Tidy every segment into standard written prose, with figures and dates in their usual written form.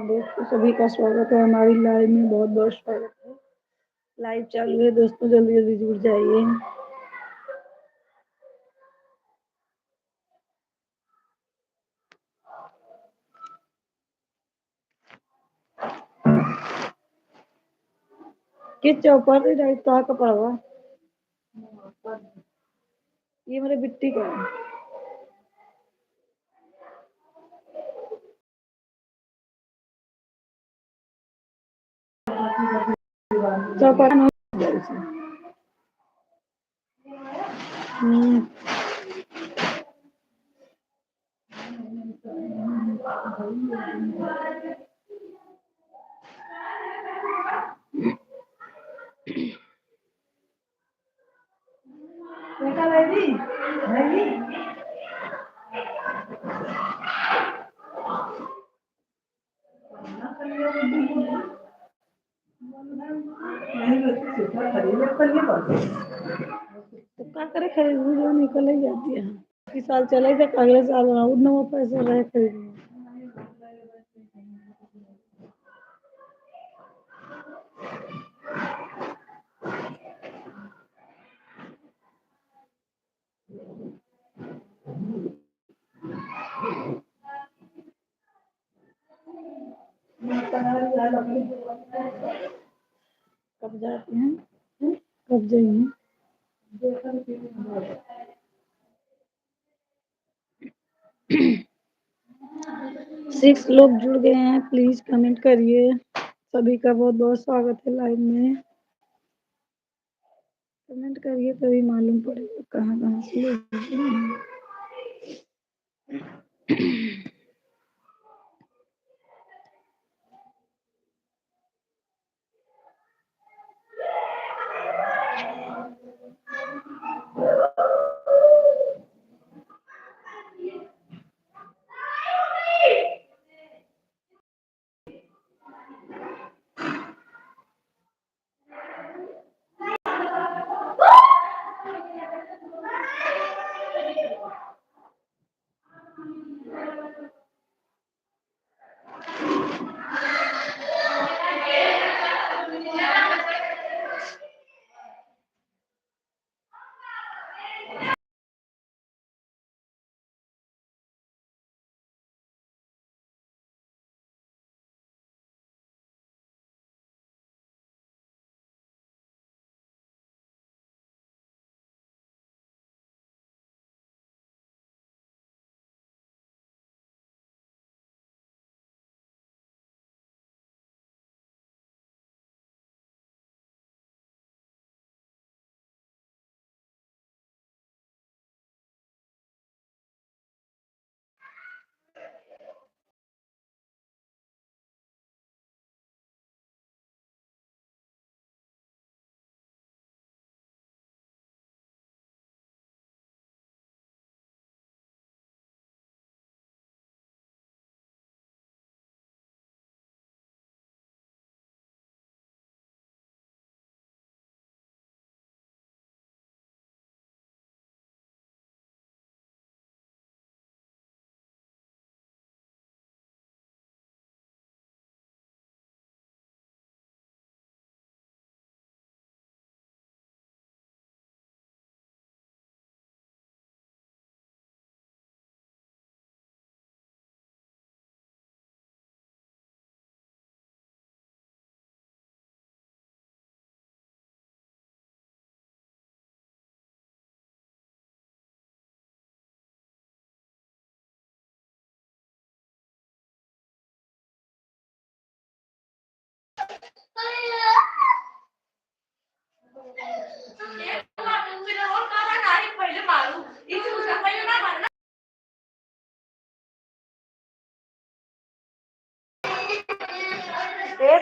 दोस्तों सभी का स्वागत है हमारी लाइव में। बहुत बहुत स्वागत है। लाइव चालू है दोस्तों, जल्दी जल्दी जुड़ जाइए। किस चौपर से कहा कपड़ा हुआ ये मेरे बिट्टी का है। चौपर नहीं है उसे। बेटा बेबी बेबी तो क्या करे, खरीद जो निकल ही जाती है। इस साल चले थे, अगले साल और नवा पैसे रहे खरीदने। कब जाते हैं, कब जाइए। 6 लोग जुड़ गए हैं, प्लीज कमेंट करिए। सभी का बहुत बहुत स्वागत है लाइव में। कमेंट करिए तभी मालूम पड़ेगा कहाँ कहाँ से लोग जुड़े हैं।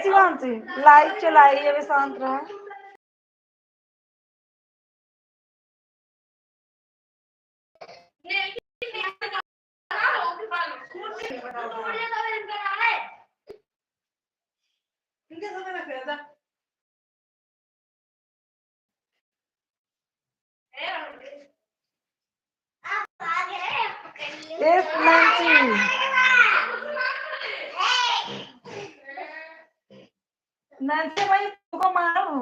शिवांशी लाइव चलाइए, अभी शांत रहा। Yes, Nancy. नैन्सी भाई को मारो।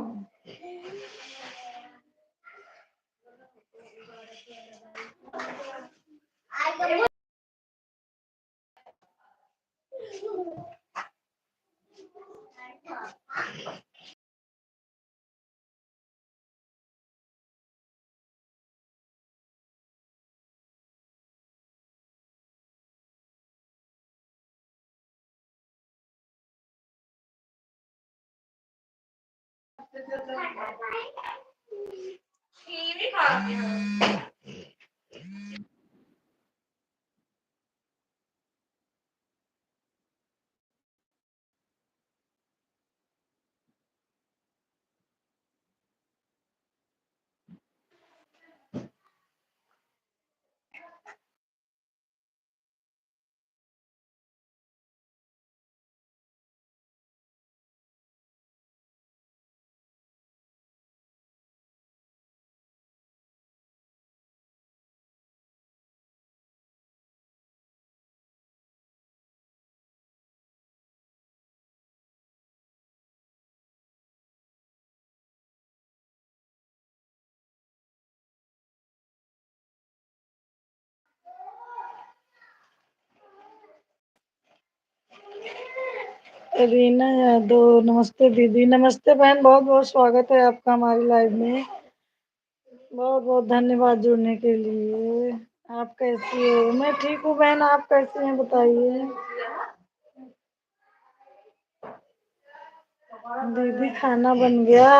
रीना यादव, नमस्ते दीदी। नमस्ते बहन, बहुत बहुत स्वागत है आपका हमारी लाइव में। बहुत बहुत धन्यवाद जुड़ने के लिए। आप कैसी हो? मैं ठीक हूँ बहन, आप कैसी हैं बताइए। दीदी खाना बन गया,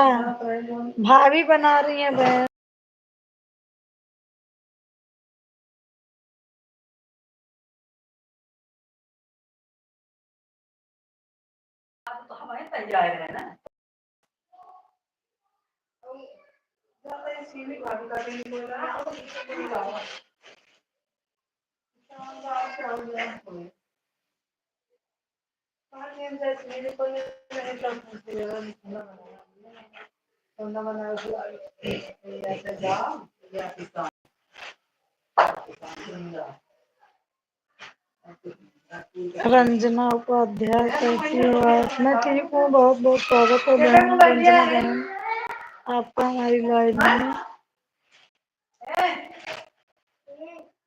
भाभी बना रही हैं बहन। तो हमारे तैयार है ना। रंजना उपाध्याय, कैसी हो आप? मैं ठीक हूँ, बहुत बहुत स्वागत है बहन रंजना बहन आपका हमारी लाइव में।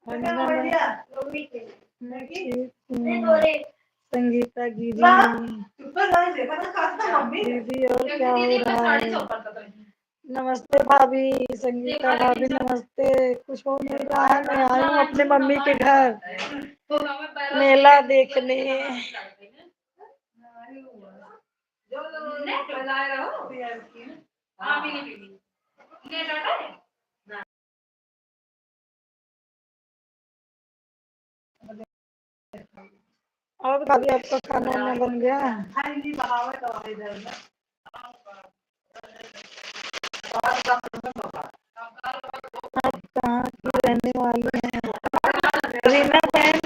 रंजना बहन मैं ठीक हूँ। संगीता दीदी, दीदी और क्या हो रहा है? नमस्ते भाभी, संगीता भाभी नमस्ते। कुछ हो नहीं रहा है, मैं आई हूँ अपने मम्मी के घर मेला देखने। और भाभी आपका खाना वाना बन गया? आप कहाँ की रहने वाली हैं? रीना बहन,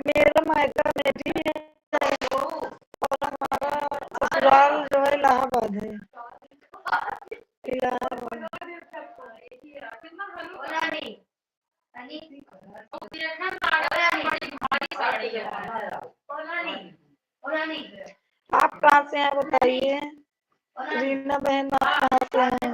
मेरा मायका मेरी है और हमारा ससुराल जो है इलाहाबाद है। इलाहाबाद। आप कहाँ से हैं बताइए। रीना बहन आप कहाँ से हैं?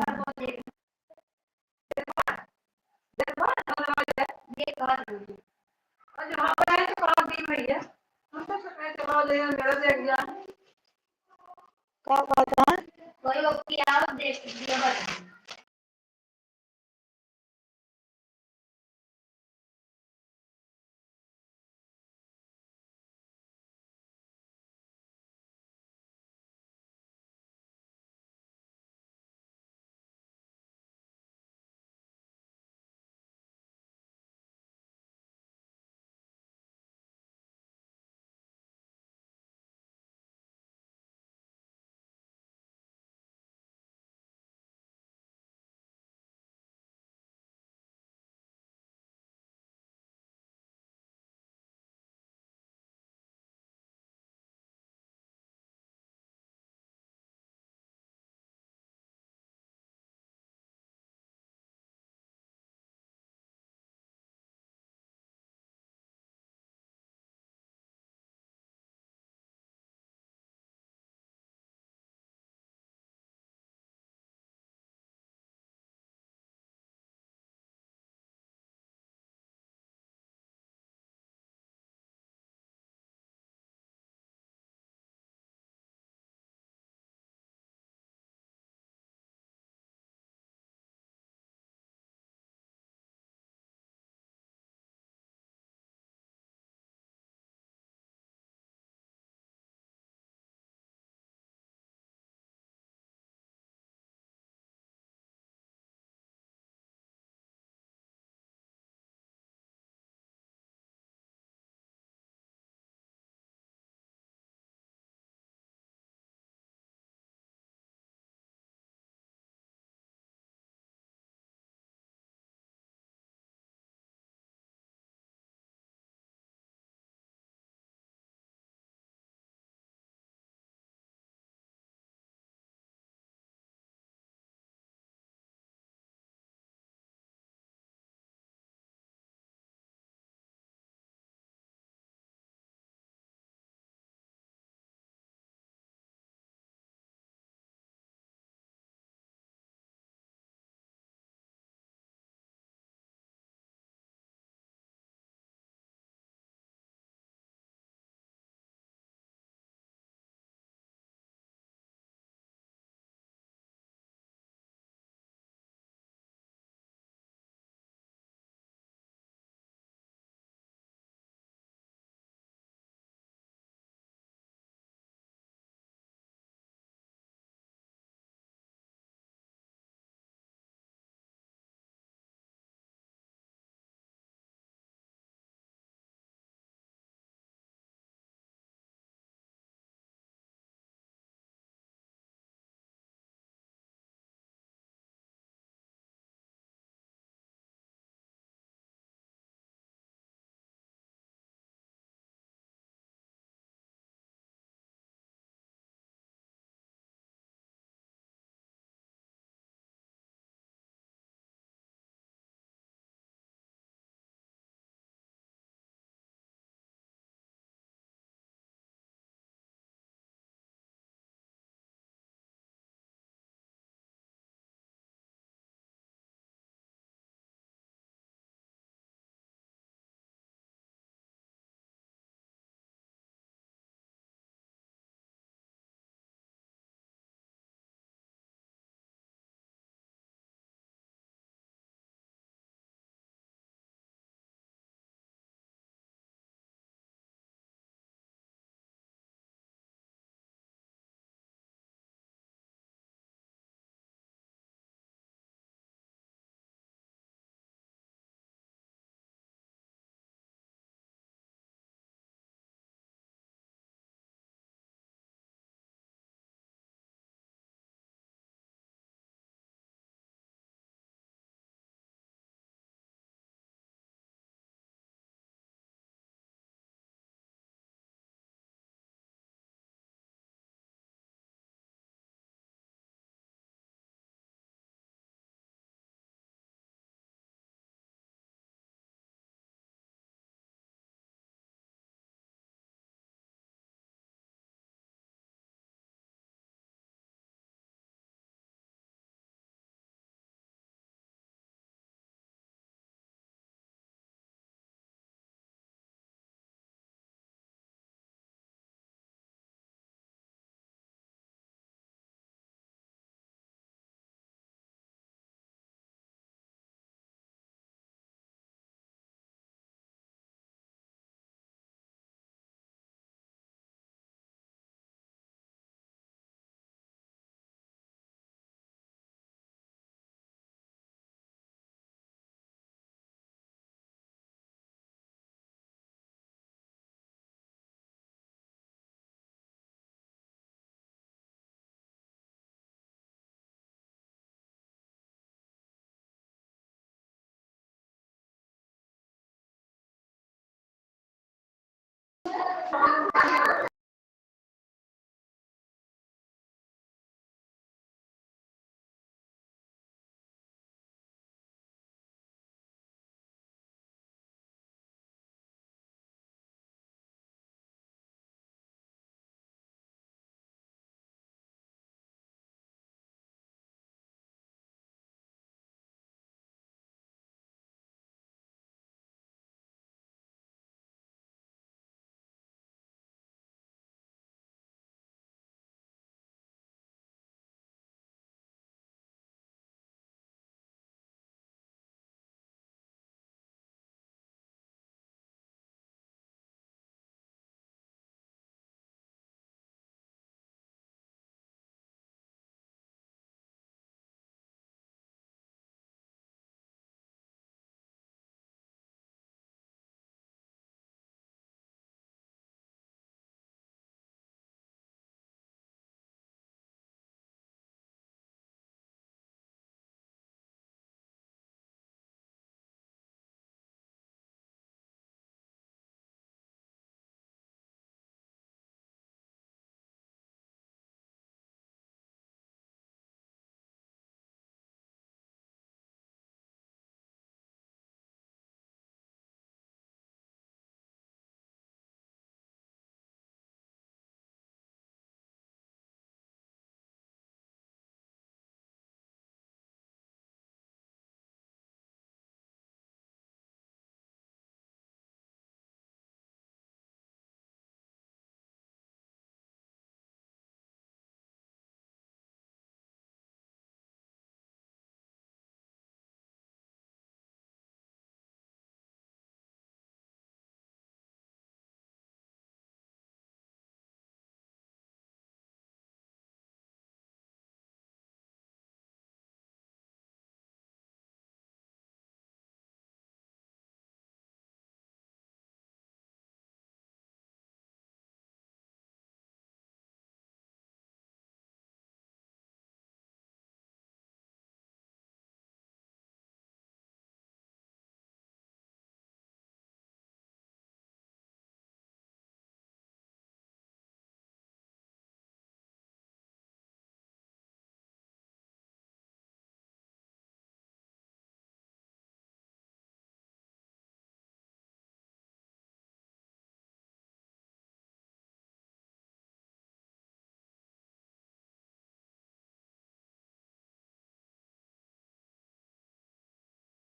क्या बात है?